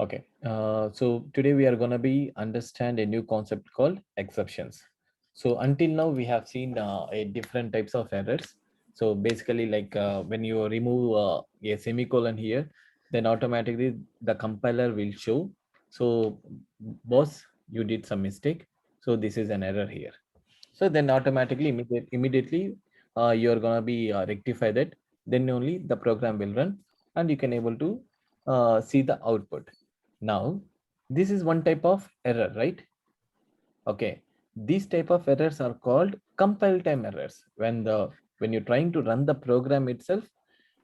Okay, so today we are going to be understand a new concept called exceptions. So until now we have seen a different types of errors. So basically, like when you remove a semicolon here, then automatically the compiler will show. So boss, you did some mistake. So this is an error here. So then automatically immediately you're going to be rectify that. Then only the program will run and you can able to see the output. Now, this is one type of error, right? Okay. These type of errors are called compile time errors. When you're trying to run the program itself,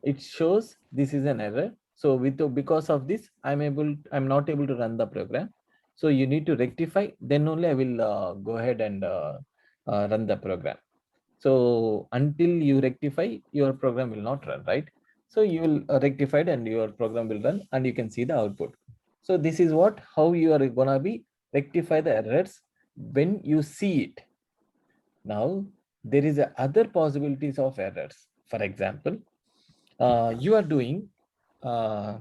it shows this is an error. So because of this, I'm not able to run the program. So you need to rectify. Then only I will go ahead and run the program. So until you rectify, your program will not run, right? So you will rectify it and your program will run and you can see the output. So this is how you are gonna be rectify the errors when you see it. Now there is other possibilities of errors. For example, you are doing a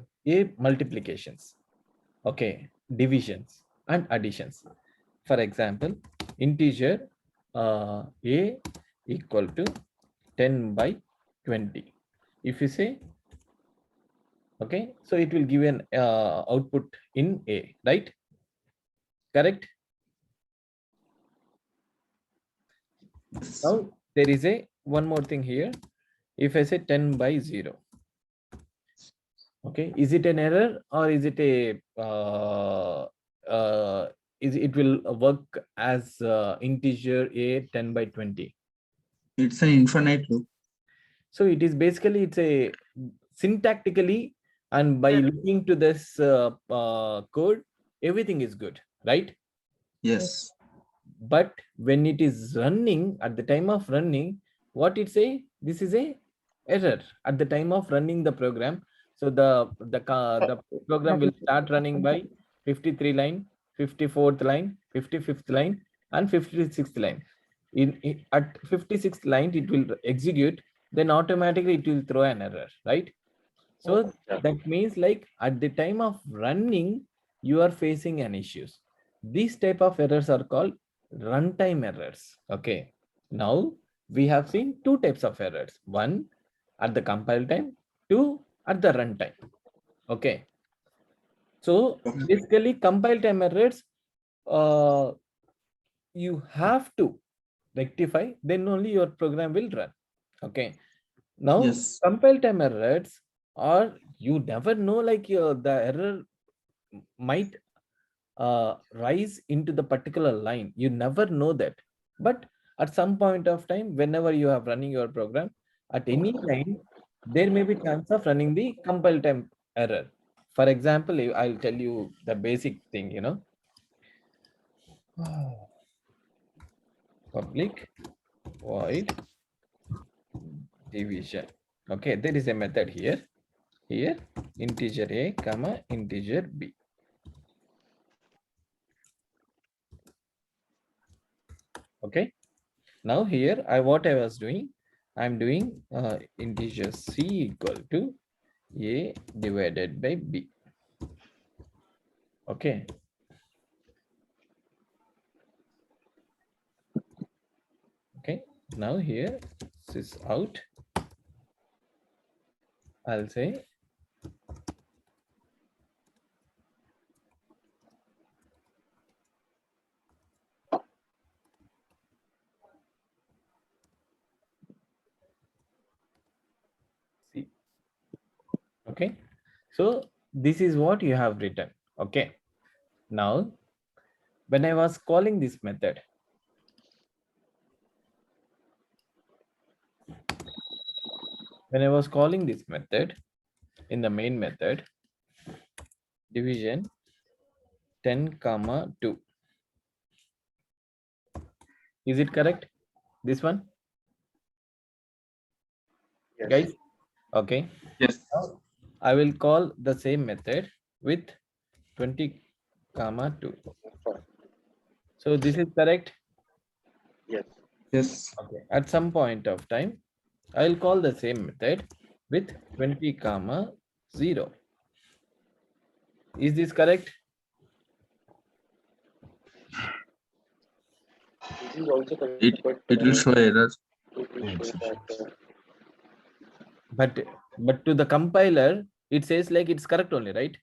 multiplications, okay, divisions and additions. For example, integer a equal to 10 by 20. If you say, okay, so it will give an output in a, right? Correct. Yes. Now there is a one more thing here. If I say 10 by 0, okay, is it an error or is it a is it will work as integer a 10 by 20? It's an infinite loop. So it is basically it's a syntactically, and by looking to this code, everything is good, right? Yes. But when it is running, at the time of running, what it say? This is a error at the time of running the program. So the program will start running by 53 line, 54th line, 55th line, and 56th line. At 56th line, it will execute. Then automatically it will throw an error, right? So that means like at the time of running, you are facing an issues. These type of errors are called runtime errors. Okay. Now we have seen two types of errors. One at the compile time, two at the runtime. Okay. So Okay. basically compile time errors, uh, you have to rectify, then only your program will run. Okay. Now Yes. compile time errors, or you never know, like the error might rise into the particular line. You never know that. But at some point of time, whenever you are running your program, at any line, there may be chance of running the compile time error. For example, I'll tell you the basic thing, public void division. Okay, there is a method here. Here, integer a comma integer b. Okay. Now here, what I was doing, I'm doing integer c equal to a divided by b. Okay. Okay. Now here, this is out. I'll say c. Okay. So this is what you have written. Okay. Now, when I was calling this method, in the main method, division 10 comma 2. Is it correct? This one, Yes. guys? Okay. Yes. Now, I will call the same method with 20 comma 2. So this is correct. Yes. Yes. Okay. At some point of time, I'll call the same method with 20 comma 0. Is this correct? This is also correct, It but it will show errors. it will show that But to the compiler, it says like it's correct only, right?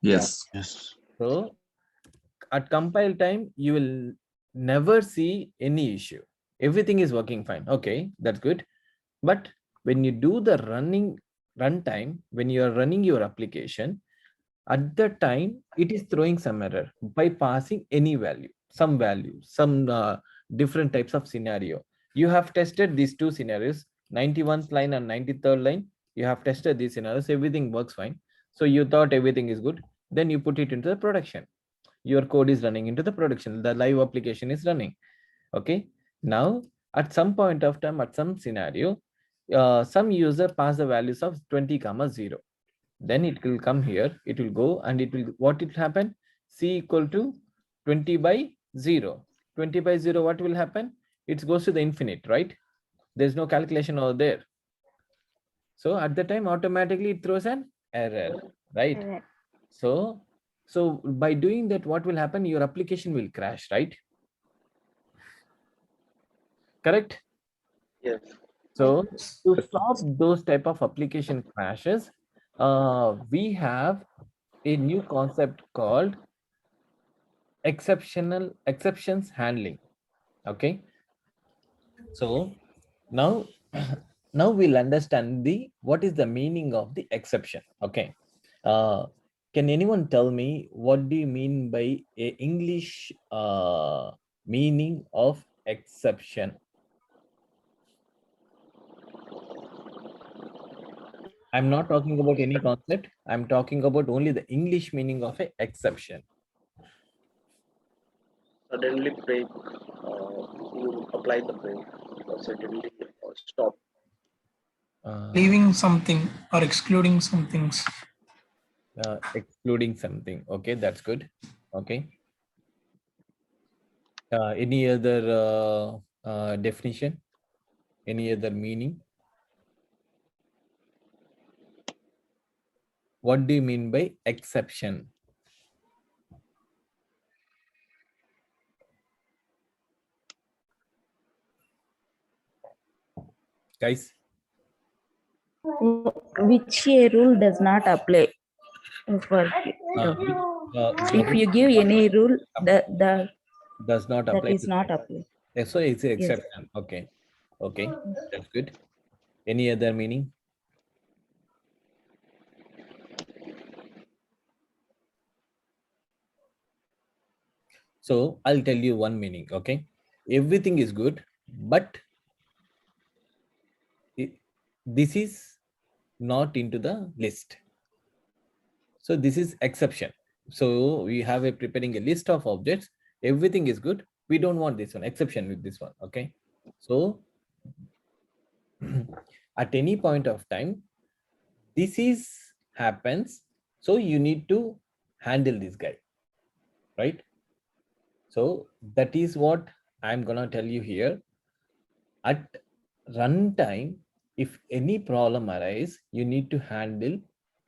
Yes. Yes. So at compile time, you will never see any issue. Everything is working fine. Okay, that's good. But when you do the runtime, when you are running your application, at that time, it is throwing some error by passing any value, some different types of scenario. You have tested these two scenarios, 91st line and 93rd line. You have tested these scenarios, everything works fine. So you thought everything is good. Then you put it into the production. Your code is running into the production. The live application is running. Okay. Now, at some point of time, at some scenario, some user pass the values of 20,0. Then it will come here, it will go and it will, what will happen? C equal to 20 by 0. 20 by 0, what will happen? It goes to the infinite, right? There's no calculation over there. So at the time, automatically it throws an error, right? Correct. So by doing that, what will happen? Your application will crash, right? Correct? yes. So to stop those type of application crashes, we have a new concept called exceptions handling. Okay. So now, now we'll understand what is the meaning of the exception. Okay. Can anyone tell me what do you mean by a English meaning of exception? I'm not talking about any concept. I'm talking about only the English meaning of a exception. Suddenly break, you apply the break, or suddenly stop. Leaving something or excluding some things. Excluding something. Okay, that's good. Okay. Any other definition? Any other meaning? What do you mean by exception? Guys? Which a rule does not apply for if you give any rule the Does not that apply is to not that. apply. So it's an Yes. exception. Okay. Okay, that's good. Any other meaning? So I'll tell you one meaning. Okay. Everything is good, but this is not into the list. So this is exception. So we have a preparing a list of objects. Everything is good. We don't want this one, exception with this one. Okay. So at any point of time, this is happens. So you need to handle this guy, right? So that is what I'm gonna tell you here. At runtime, if any problem arise, you need to handle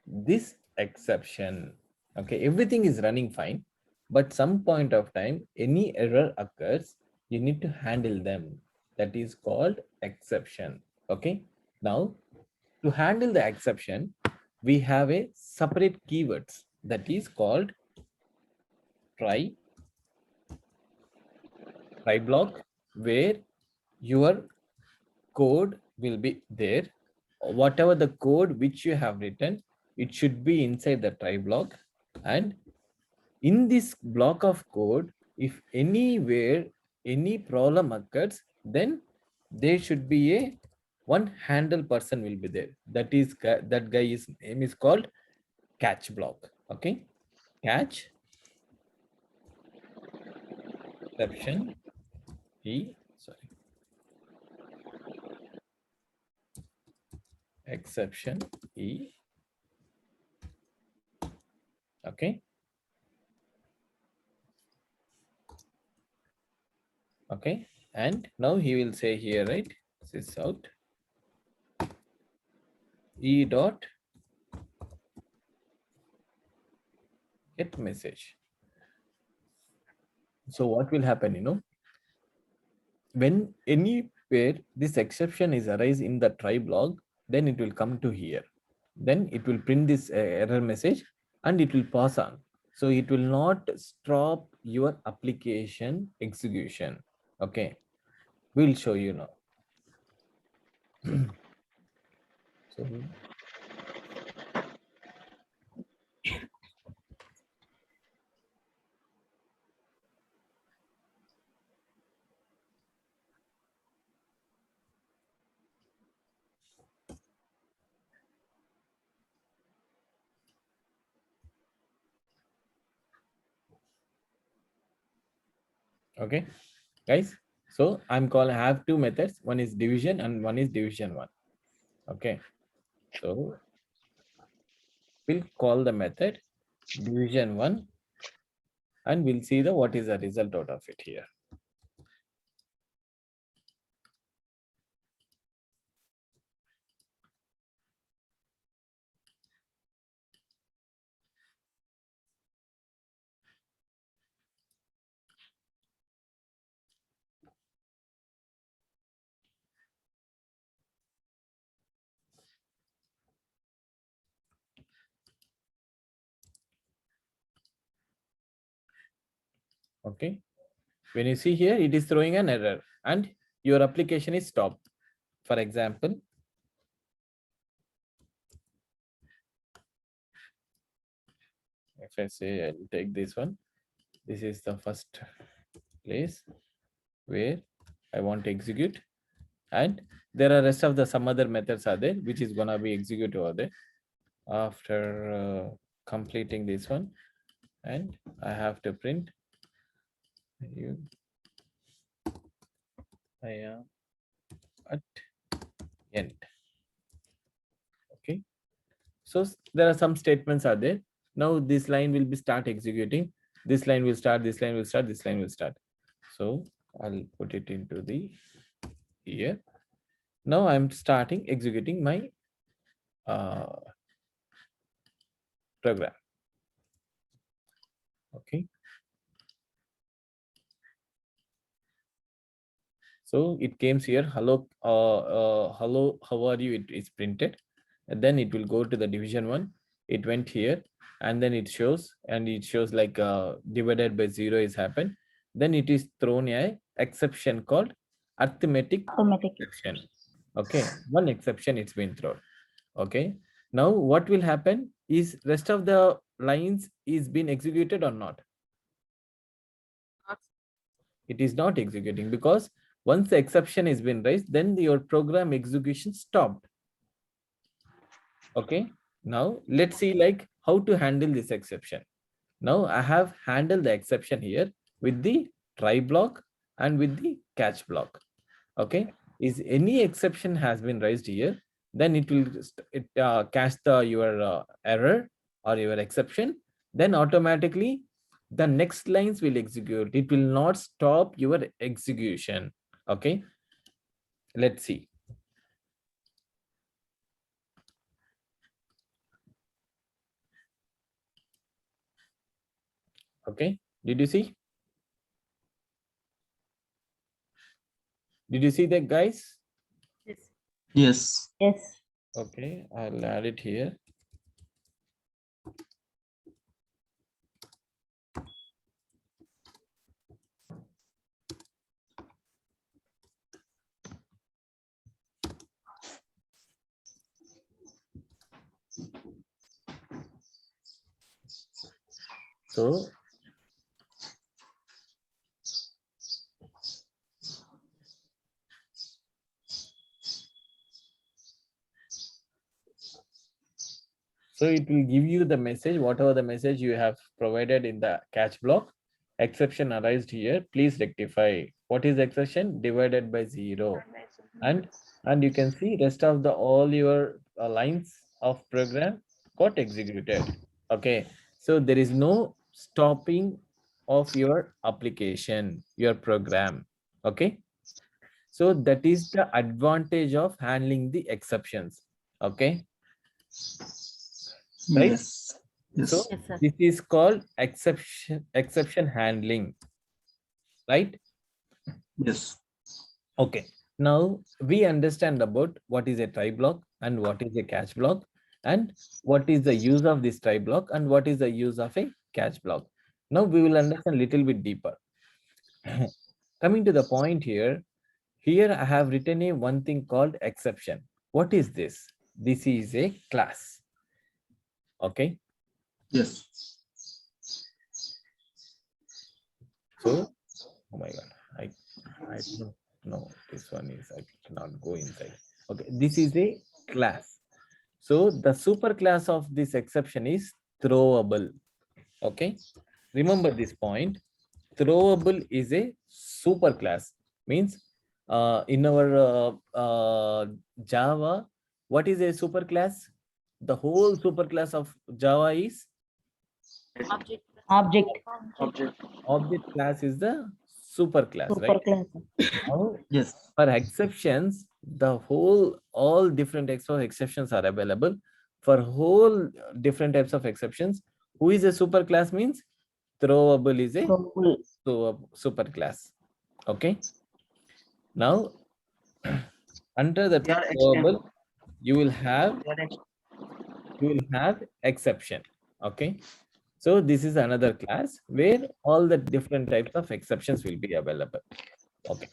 this exception. Okay, everything is running fine, but some point of time, any error occurs, you need to handle them. That is called exception. Okay, now to handle the exception, we have a separate keywords that is called try block, where your code will be there. Whatever the code which you have written, it should be inside the try block. And in this block of code, if anywhere any problem occurs, then there should be a one handle person will be there. That is that guy's name is called catch block. Okay, catch exception exception E. Okay. Okay. And now he will say here, right? Sys out E dot get message. So what will happen, when anywhere this exception is arise in the try block, then it will come to here. Then it will print this error message and it will pass on. So it will not stop your application execution. Okay, we'll show you now. So okay, guys. So I have two methods. One is division and one is division one. Okay. So we'll call the method division one and we'll see what is the result out of it here. Okay. When you see here, it is throwing an error and your application is stopped. For example, if I say I'll take this one, this is the first place where I want to execute, and there are rest of the some other methods are there which is gonna be executed over there after completing this one, and I have to print you I am at end. Okay, so there are some statements are there. Now this line will be start executing, this line will start, this line will start, this line will start. So I'll put it into the here. Now I'm starting executing my program. Okay, so it came here, hello, hello, how are you? It is printed, and then it will go to the division one. It went here, and then it shows like divided by 0 is happened. Then it is thrown a exception called arithmetic exception. Okay, one exception it's been thrown. Okay, now what will happen is rest of the lines is being executed or not? It is not executing because once the exception has been raised, then your program execution stopped. Okay, now let's see like how to handle this exception. Now I have handled the exception here with the try block and with the catch block. Okay, is any exception has been raised here, then it will catch your error or your exception, then automatically the next lines will execute. It will not stop your execution. Okay, let's see. Okay, did you see? Did you see that, guys? Yes. Yes. Okay, I'll add it here. So it will give you the message, whatever the message you have provided in the catch block. Exception arised here. Please rectify. What is exception? Divided by 0. And you can see rest of the all your lines of program got executed. Okay, so there is no stopping of your application, your program. Okay, so that is the advantage of handling the exceptions. Okay, right? Yes. Yes. So Yes, sir. this is called exception handling, right? Yes. Okay. Now we understand about what is a try block and what is a catch block and what is the use of this try block and what is the use of a catch block. Now we will understand a little bit deeper. Coming to the point here, I have written a one thing called exception. What is this? This is a class. Okay. Yes. So, oh my God, I don't know. This one is, I cannot go inside. Okay, this is a class. So the super class of this exception is throwable. Okay, remember this point. Throwable is a super class. Means in our Java, what is a super class? The whole super class of Java is Object. object class is the super class, Super right? class. Now, Yes. for exceptions, the whole all different types of exceptions are available. For whole different types of exceptions, who is a super class means throwable is a super class. Okay. Now, under the They are throwable, you will have They are exception. Okay. So this is another class where all the different types of exceptions will be available. Okay.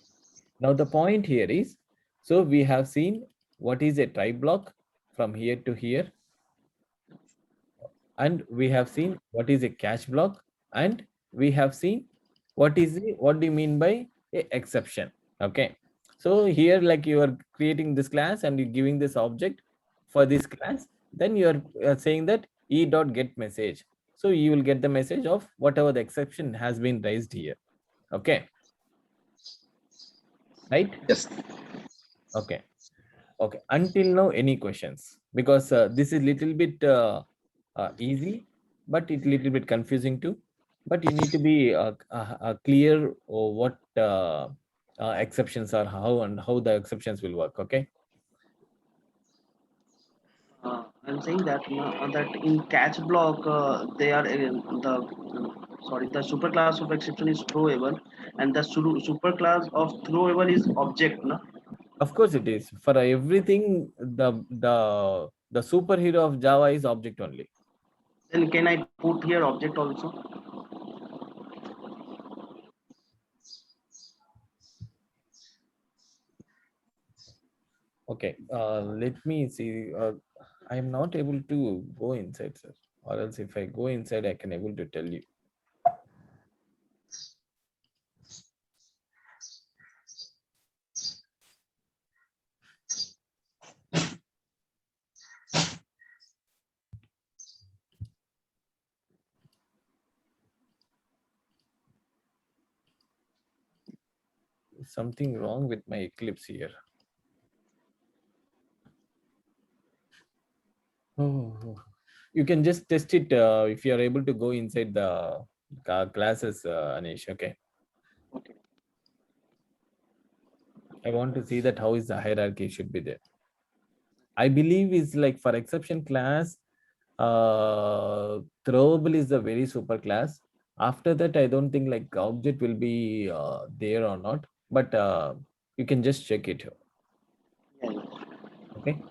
Now the point here is, so we have seen what is a try block from here to here. And we have seen what is a catch block. And we have seen what do you mean by a exception. Okay. So here, like you are creating this class and you're giving this object for this class, then you are saying that e.get message. So you will get the message of whatever the exception has been raised here. Okay. Right? Yes. Okay. Okay. Until now, any questions? Because this is little bit easy, but it's little bit confusing too. But you need to be clear what exceptions are, how the exceptions will work. Okay. I'm saying that that in catch block they are in the super class of exception is throwable, and the super class of throwable is object. No? Of course, it is for everything. The superhero of Java is object only. Then can I put here object also? Okay. Let me see. I am not able to go inside, sir. Or else, if I go inside, I can able to tell you. Something wrong with my Eclipse here. Oh, you can just test it if you are able to go inside the classes, Anish. Okay. Okay. I want to see that how is the hierarchy should be there. I believe is like for exception class, throwable is a very super class. After that, I don't think like object will be there or not, but you can just check it. Yeah, yeah. Okay.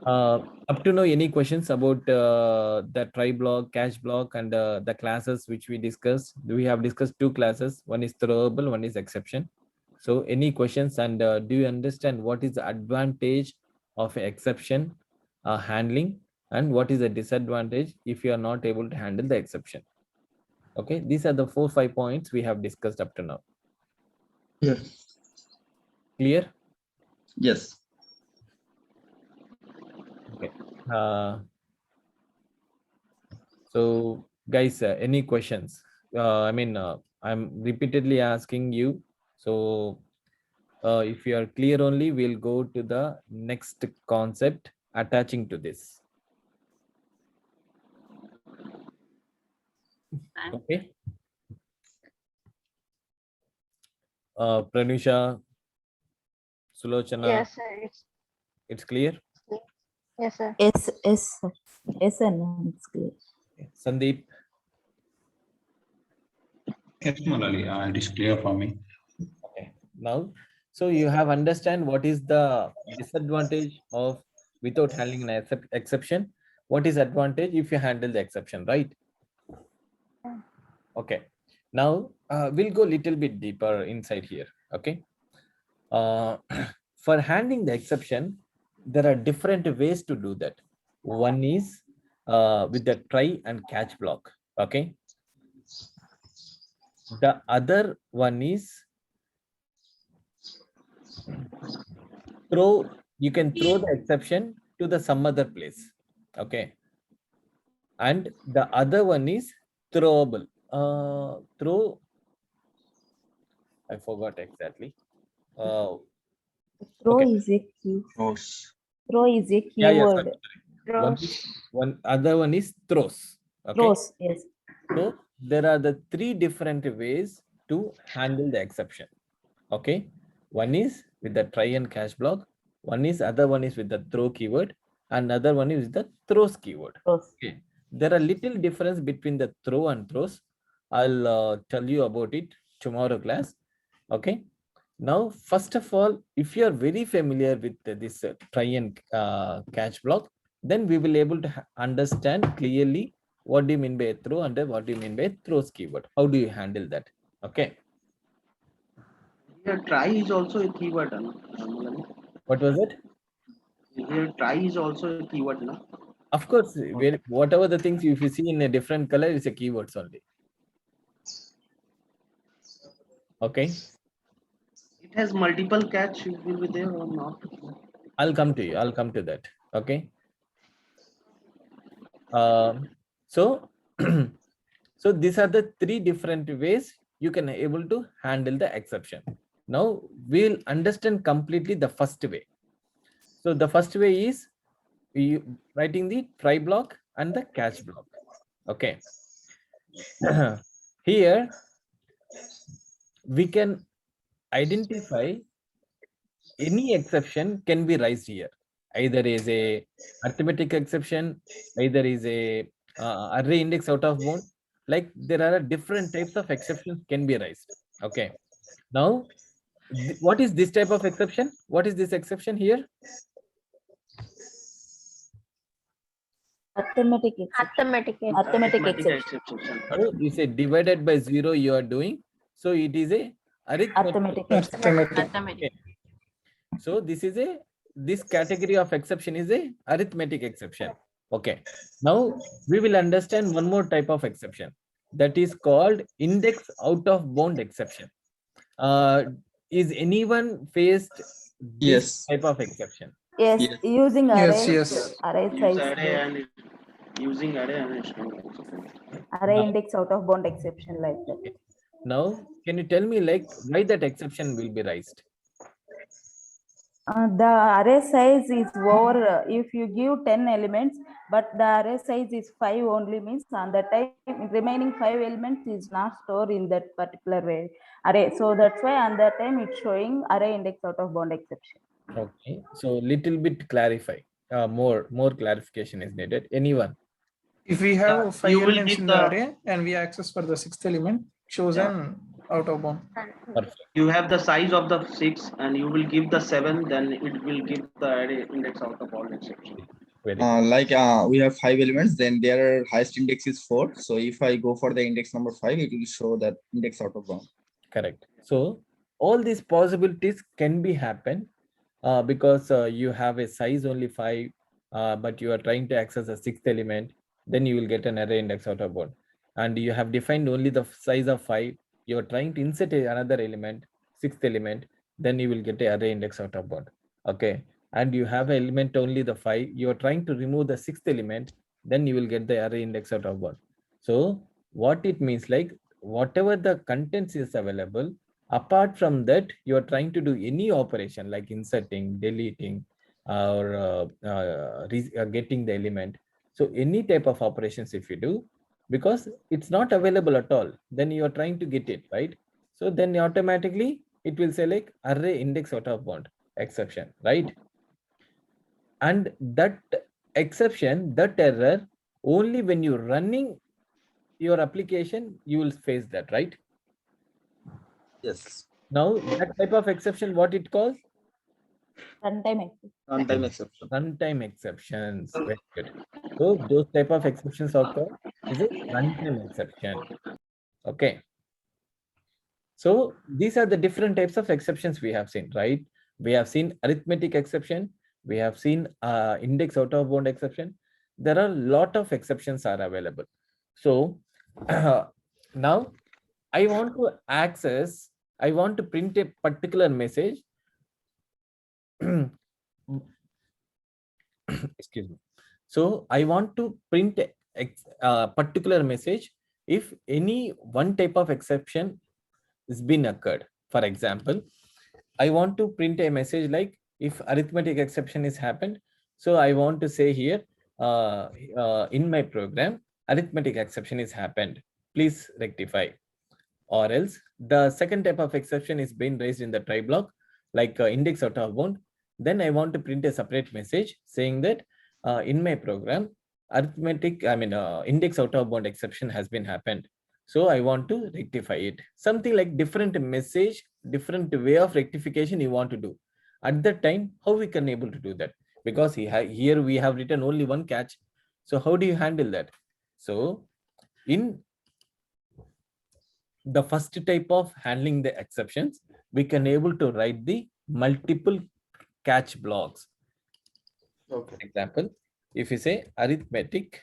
Up to now, any questions about the try block, catch block, and the classes which we discussed? We have discussed two classes. One is throwable, one is exception. So any questions, and do you understand what is the advantage of exception handling and what is the disadvantage if you are not able to handle the exception? Okay, these are the 4-5 points we have discussed up to now. Yes. Clear? Yes. Okay. So guys, any questions? I mean, I'm repeatedly asking you. So if you are clear only, we'll go to the next concept attaching to this. Okay. Pranusha, Sulochana, Yes, sir. it's clear? Yes, sir. Yes, sir. Yes, sir. No, it's clear. Sandeep? Yes, Murali, it is clear for me. Okay. Now, so you have understand what is the disadvantage of without handling an exception. What is advantage if you handle the exception, right? Okay. Now we'll go a little bit deeper inside here. Okay. For handling the exception, there are different ways to do that. One is with the try and catch block. Okay. The other one is you can throw the exception to the some other place. Okay. And the other one is throwable. I forgot exactly. Throw Okay. is a key. Throws. Throw is a Yeah, keyword. Other one is throws. Okay. Throws, yes. So there are the three different ways to handle the exception. Okay. One is with the try and catch block. Other one is with the throw keyword. Another one is the throws keyword. Throws. Okay. There are little difference between the throw and throws. I'll tell you about it tomorrow class. Okay. Now, first of all, if you are very familiar with this try and catch block, then we will able to understand clearly what do you mean by a throw and what do you mean by a throws keyword. How do you handle that? Okay. Here, try is also a keyword. What was it? Here, try is also a keyword. No? Of course, whatever the things if you see in a different color, it's a keywords only. Okay. It has multiple catch. It will be there or not? I'll come to you. I'll come to that. Okay. So, so these are the three different ways you can able to handle the exception. Now we'll understand completely the first way. So the first way is writing the try block and the catch block. Okay. Here we can identify any exception can be raised here. Either is a arithmetic exception, either is a array index out of bound. Like there are different types of exceptions can be raised. Okay. Now, what is this type of exception? What is this exception here? Arithmetic exception. Arithmetic exception. So you say divided by 0 you are doing. So it is a arithmetic. Okay. So this category of exception is a arithmetic exception. Okay. Now we will understand one more type of exception that is called index out of bound exception. Is anyone faced this type of exception? Yes, Yes. using array. Yes. Array Use size. array and using array and Array index out of bound exception like that. Okay. Now, can you tell me like why that exception will be raised? The array size is over if you give 10 elements, but the array size is 5 only, means on the time remaining 5 elements is not stored in that particular array. So that's why on that time it's showing array index out of bound exception. Okay, so little bit clarify. More clarification is needed. Anyone? If we have 5 you will elements give in the the- array and we access for the 6th element, shows an out of bound. Perfect. you have the size of the 6 and you will give the 7, then it will give the array index out of bound exception. Very good. Like we have 5 elements, then their highest index is 4. So if I go for the index number 5, it will show that index out of bound. Correct. So all these possibilities can be happen because you have a size only 5, but you are trying to access a 6th element, then you will get an array index out of bound. And you have defined only the size of 5. You are trying to insert another element, 6th element, then you will get a array index out of bound. Okay. And you have an element only the 5. You are trying to remove the 6th element, then you will get the array index out of bound. So what it means, like whatever the contents is available, apart from that, you are trying to do any operation like inserting, deleting, or getting the element. So any type of operations if you do, because it's not available at all, then you are trying to get it, right? So then automatically it will say like array index out of bound exception, right? And that exception, that error, only when you're running your application, you will face that, right? Yes. Now, that type of exception, what it calls? Runtime exception. Runtime exception. Runtime exceptions. Very good. So those type of exceptions are called is a runtime exception. Okay. So these are the different types of exceptions we have seen, right? We have seen arithmetic exception. We have seen index out of bound exception. There are a lot of exceptions are available. So now I want to access, I want to print a particular message. Excuse me. So I want to print a particular message if any one type of exception is been occurred. For example, I want to print a message like if arithmetic exception is happened. So I want to say here in my program, arithmetic exception is happened. Please rectify. Or else the second type of exception is being raised in the try block, like index out of bound. Then I want to print a separate message saying that in my program, arithmetic, index out of bound exception has been happened. So I want to rectify it. Something like different message, different way of rectification you want to do. At that time, how we can able to do that? Because here we have written only one catch. So how do you handle that? So in the first type of handling the exceptions, we can able to write the multiple catch blocks. Okay. For example, if you say arithmetic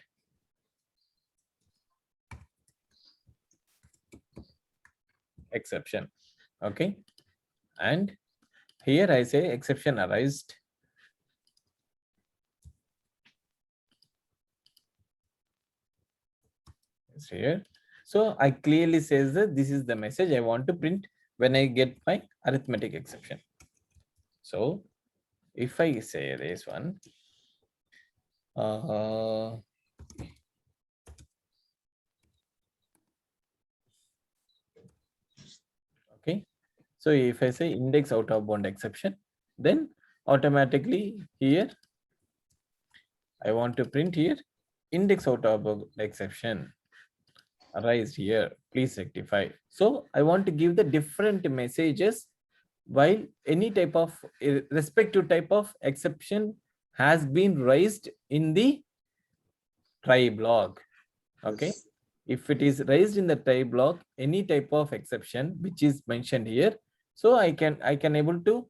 exception, okay, and here I say exception arised is here. So I clearly says that this is the message I want to print when I get my arithmetic exception. So if I say this one, okay. So if I say index out of bound exception, then automatically here I want to print here index out of bound exception arise here, please rectify. So I want to give the different messages while any type of respective type of exception has been raised in the try block. Okay. Yes. If it is raised in the try block, any type of exception which is mentioned here, so I can able to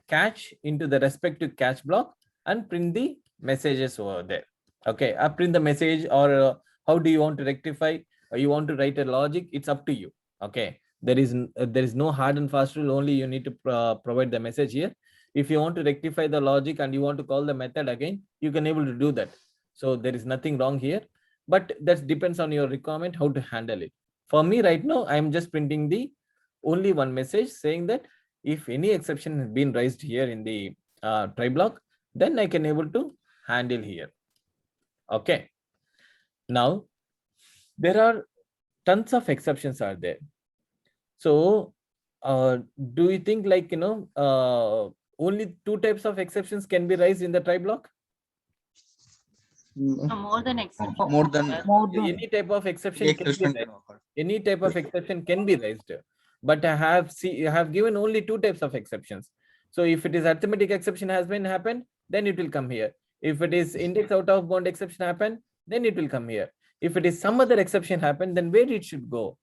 catch into the respective catch block and print the messages over there. Okay, print the message, or how do you want to rectify? Or you want to write a logic? It's up to you. Okay, there is no hard and fast rule. Only you need to provide the message here. If you want to rectify the logic and you want to call the method again, you can able to do that. So there is nothing wrong here, but that depends on your requirement how to handle it. For me right now, I am just printing the only one message saying that if any exception has been raised here in the try block, then I can able to handle here. Okay. Now there are tons of exceptions are there. So do you think like only two types of exceptions can be raised in the try block? More than exception. More than Any type of exception can be exception raised. can occur. Any type of exception can be raised, but I have given only two types of exceptions. So if it is arithmetic exception has been happened, then it will come here. If it is index out of bound exception happen, then it will come here. If it is some other exception happen, then where it should go?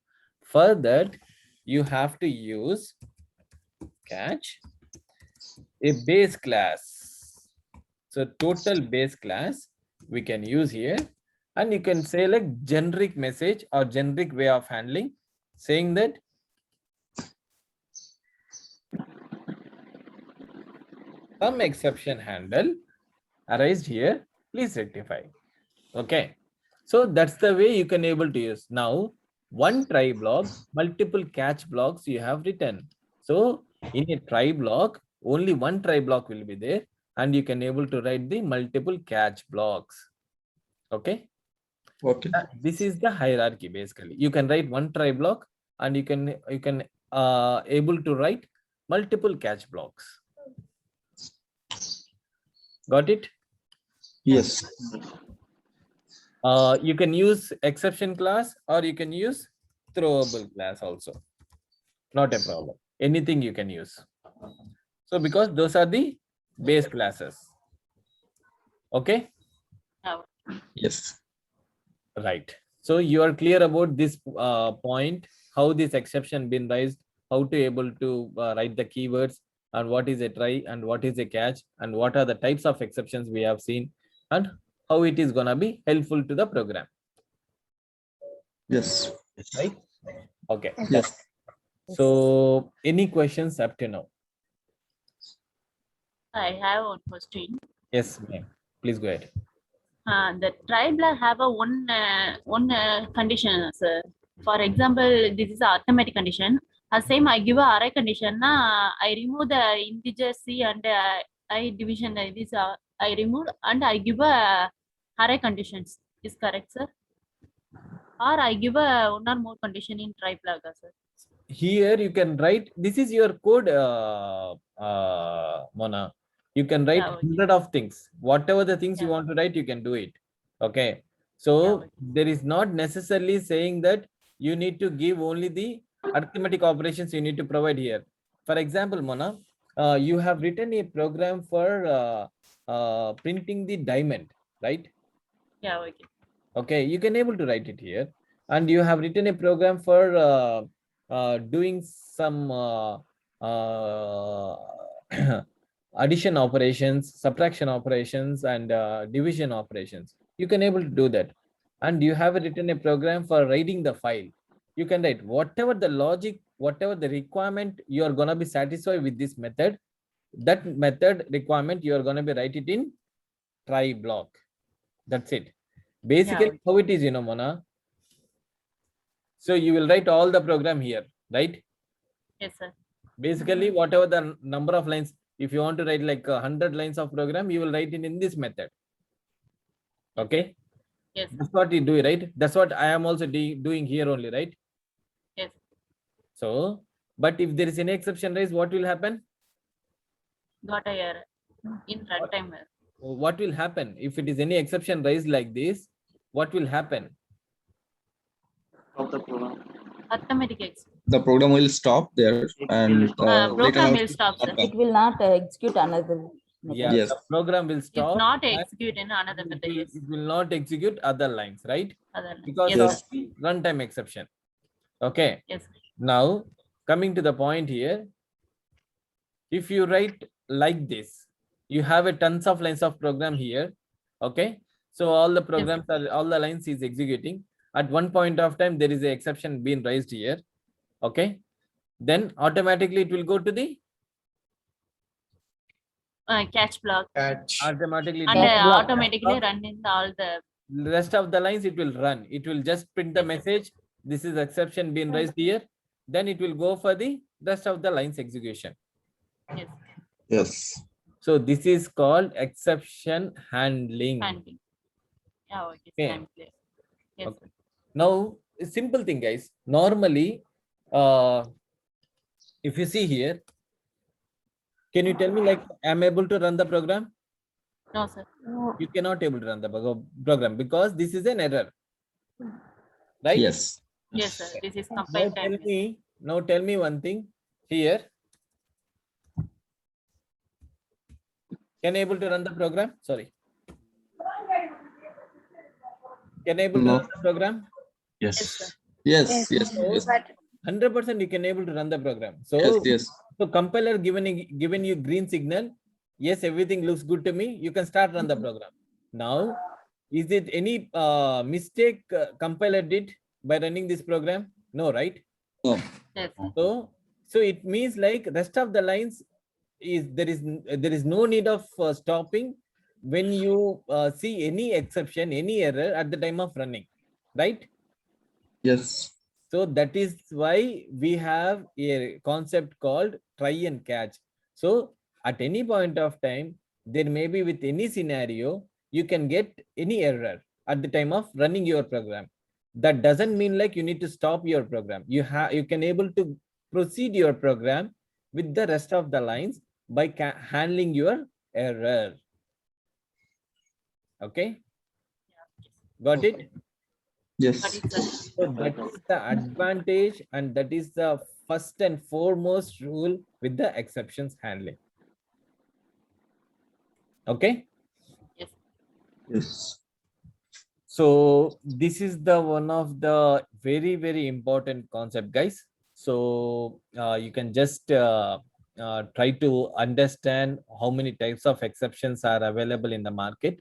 For that, you have to use catch a base class. So total base class we can use here, and you can say like generic message or generic way of handling, saying that some exception handle arised here, please rectify. Okay, so that's the way you can able to use. Now one try block, multiple catch blocks you have written. So in a try block, only one try block will be there, and you can able to write the multiple catch blocks. Okay. Okay. This is the hierarchy. Basically, you can write one try block, and you can able to write multiple catch blocks. Got it? Yes. You can use exception class or you can use throwable class also. Not a problem. Anything you can use. So because those are the base classes. Okay. Yes. Right. So you are clear about this point, how this exception been raised, how to able to write the keywords, and what is a try and what is a catch, and what are the types of exceptions we have seen, and how it is gonna be helpful to the program. Yes. Right? Okay. Yes. So any questions up to now? I have one question. Yes, ma'am. Please go ahead. The tribe have a one condition, sir. For example, this is a arithmetic condition. Same I give a array condition. I remove the integer c and I division. This I remove and I give a array conditions. Is correct, sir? Or I give a one or more condition in tribe, sir. Here you can write, this is your code, Mona. You can write Yeah, okay. 100 of things. Whatever the things you Yeah. want to write, you can do it. Okay. So Yeah, okay. there is not necessarily saying that you need to give only the arithmetic operations you need to provide here. For example, Mona, you have written a program for printing the diamond, right? Yeah, okay. Okay, you can able to write it here. And you have written a program for doing some addition operations, subtraction operations, and division operations. You can able to do that. And you have written a program for writing the file. You can write whatever the logic, whatever the requirement you are gonna be satisfied with this method. That method requirement you are gonna be write it in try block. That's it. Basically, okay. how it is, Mona. So you will write all the program here, right? Yes, sir. Basically, whatever the number of lines, if you want to write like 100 lines of program, you will write it in this method. Okay. Yes. That's what you do, right? That's what I am also doing here only, right? Yes. So, but if there is any exception raised, what will happen? Got a error in runtime. What will happen if it is any exception raised like this? What will happen? Of the program. Arithmetic X. The program will stop there and stop. Program later will stop, sir. It will not execute another. Yeah, Yes. the program will It's stop. not and execute in another it method. will, Yes. it will not execute other lines, right? Other line. Because Yes, of Yes. the runtime exception. Okay. Yes. Now, coming to the point here, if you write like this, you have a tons of lines of program here. Okay. So all the programs are, all the lines is executing. At one point of time, there is an exception being raised here. Okay. Then automatically it will go to the Catch block Catch. automatically. and Catch block. automatically run in all the. The rest of the lines it will run. It will just print the message. This is exception being raised here. Then it will go for the rest of the lines execution. Yes. Yes. So this is called exception handling. Handling. Yeah, okay. Okay. I'm clear. Yes. Okay. Now, a simple thing, guys. Normally, if you see here, can you tell me like I'm able to run the program? No, sir. You cannot able to run the program because this is an error, right? Yes. Yes, sir. This is Now compile tell time. me, now tell me one thing here. Can you able to run the program? Sorry. Can you able to No. run the program? Yes, sir. Yes. Yes. Yes. 100% you can able to run the program. So, Yes. Yes. so compiler given you green signal. Yes, everything looks good to me. You can start run the program. Now, is it any mistake compiler did by running this program? No, right? No. Yes. So it means like rest of the lines is there is no need of stopping when you see any exception, any error at the time of running, right? Yes. So that is why we have a concept called try and catch. So at any point of time, there may be with any scenario, you can get any error at the time of running your program. That doesn't mean like you need to stop your program. You can able to proceed your program with the rest of the lines by handling your error. Okay, got it? Yes. Got it, sir. So that is the advantage, and that is the first and foremost rule with the exceptions handling. Okay. Yes. So this is the one of the very, very important concept, guys. So you can just try to understand how many types of exceptions are available in the market.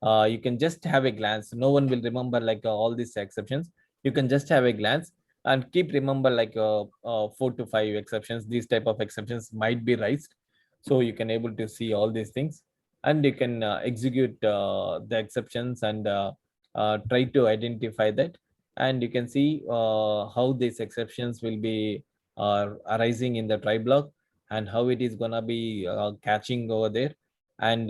You can just have a glance. No one will remember like all these exceptions. You can just have a glance and keep remember like 4 to 5 exceptions. These type of exceptions might be raised. So you can able to see all these things, and you can execute the exceptions and try to identify that, and you can see how these exceptions will be arising in the try block, and how it is gonna be catching over there, and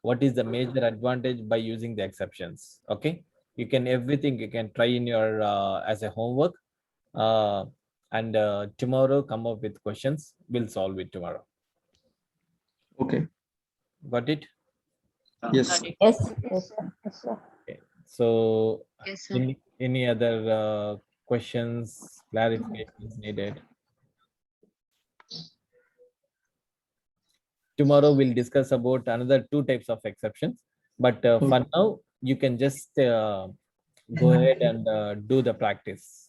what is the major advantage by using the exceptions. Okay, you can everything you can try in your as a homework, uh, and tomorrow come up with questions. We'll solve it tomorrow. Okay. Got it? Yes. Got it. Yes, yes, sir. Yes, sir. So Yes, sir. any other questions, clarifications needed? Tomorrow we'll discuss about another 2 types of exceptions, but for now you can just go ahead and do the practice.